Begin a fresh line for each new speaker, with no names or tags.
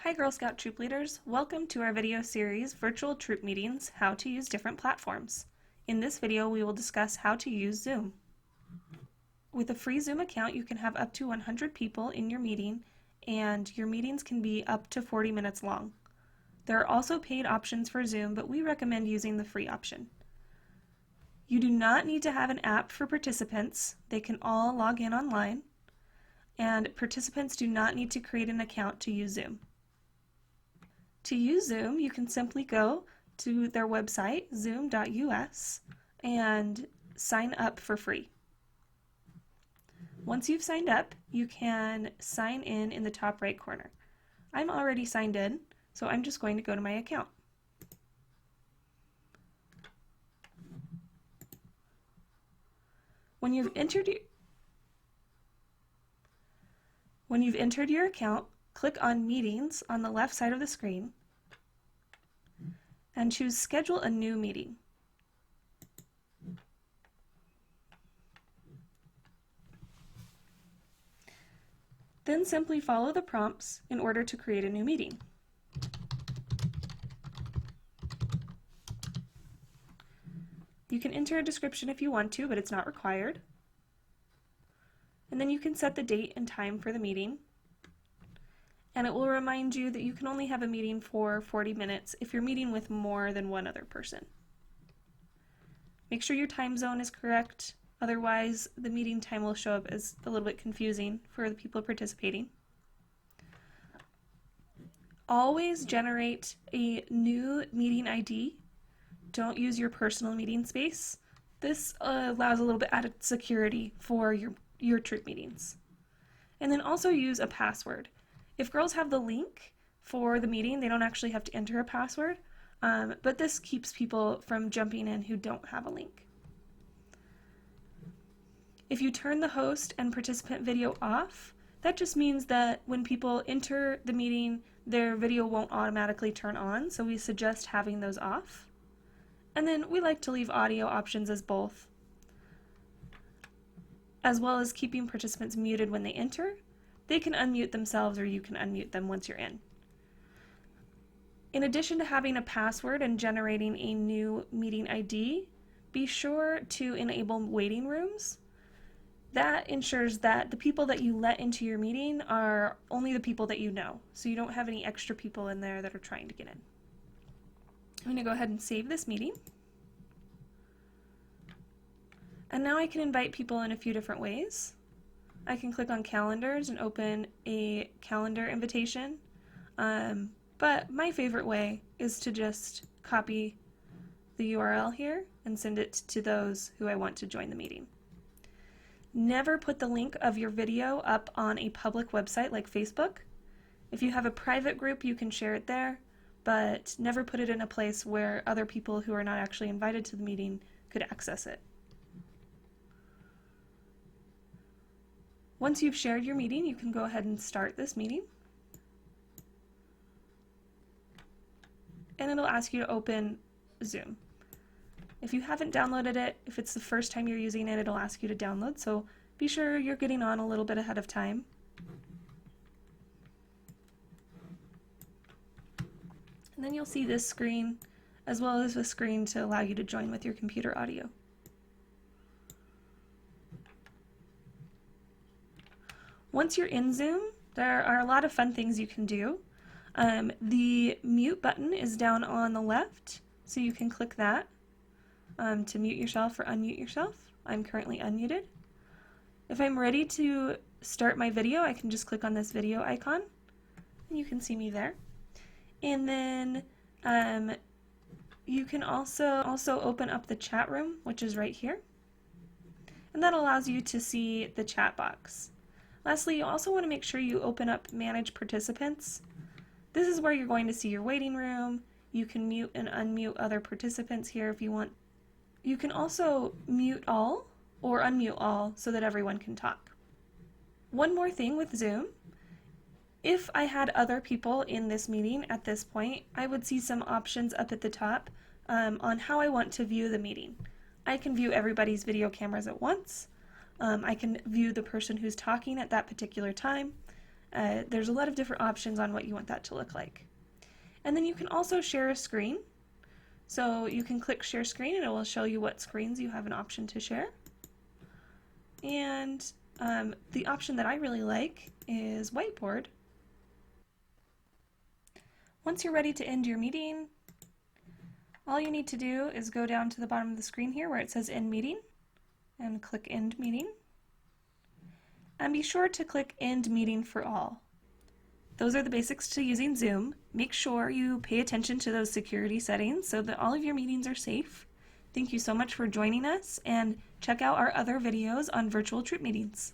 Hi Girl Scout troop leaders, welcome to our video series, Virtual Troop Meetings, How to Use Different Platforms. In this video we will discuss how to use Zoom. With a free Zoom account you can have up to 100 people in your meeting and your meetings can be up to 40 minutes long. There are also paid options for Zoom, but we recommend using the free option. You do not need to have an app for participants. They can all log in online, and participants do not need to create an account to use Zoom. To use Zoom, you can simply go to their website, zoom.us, and sign up for free. Once you've signed up, you can sign in the top right corner. I'm already signed in, so I'm just going to go to my account. When you've entered your account, click on Meetings on the left side of the screen and choose Schedule a New Meeting. Then simply follow the prompts in order to create a new meeting. You can enter a description if you want to, but it's not required. And then you can set the date and time for the meeting. And it will remind you that you can only have a meeting for 40 minutes if you're meeting with more than one other person. Make sure your time zone is correct, otherwise the meeting time will show up as a little bit confusing for the people participating. Always generate a new meeting ID. Don't use your personal meeting space. This allows a little bit added security for your troop meetings. And then also use a password. If girls have the link for the meeting, they don't actually have to enter a password, but this keeps people from jumping in who don't have a link. If you turn the host and participant video off, that just means that when people enter the meeting, their video won't automatically turn on, so we suggest having those off. And then we like to leave audio options as both, as well as keeping participants muted when they enter. They can unmute themselves or you can unmute them once you're in. In addition to having a password and generating a new meeting ID, be sure to enable waiting rooms. That ensures that the people that you let into your meeting are only the people that you know, so you don't have any extra people in there that are trying to get in. I'm going to go ahead and save this meeting. And now I can invite people in a few different ways. I can click on calendars and open a calendar invitation, but my favorite way is to just copy the URL here and send it to those who I want to join the meeting. Never put the link of your video up on a public website like Facebook. If you have a private group, you can share it there, but never put it in a place where other people who are not actually invited to the meeting could access it. Once you've shared your meeting, you can go ahead and start this meeting. And it'll ask you to open Zoom. If you haven't downloaded it, if it's the first time you're using it, it'll ask you to download, so be sure you're getting on a little bit ahead of time. And then you'll see this screen, as well as a screen to allow you to join with your computer audio. Once you're in Zoom, there are a lot of fun things you can do. The mute button is down on the left, so you can click that to mute yourself or unmute yourself. I'm currently unmuted. If I'm ready to start my video, I can just click on this video icon, and you can see me there. And then you can also open up the chat room, which is right here, and that allows you to see the chat box. Lastly, you also want to make sure you open up Manage Participants. This is where you're going to see your waiting room. You can mute and unmute other participants here if you want. You can also mute all or unmute all so that everyone can talk. One more thing with Zoom. If I had other people in this meeting at this point, I would see some options up at the top on how I want to view the meeting. I can view everybody's video cameras at once. I can view the person who's talking at that particular time, There's a lot of different options on what you want that to look like. And then you can also share a screen. So you can click share screen and it will show you what screens you have an option to share. And the option that I really like is whiteboard. Once you're ready to end your meeting, all you need to do is go down to the bottom of the screen here where it says end meeting and click end meeting. And be sure to click end meeting for all. Those are the basics to using Zoom. Make sure you pay attention to those security settings so that all of your meetings are safe. Thank you so much for joining us, and check out our other videos on virtual troop meetings.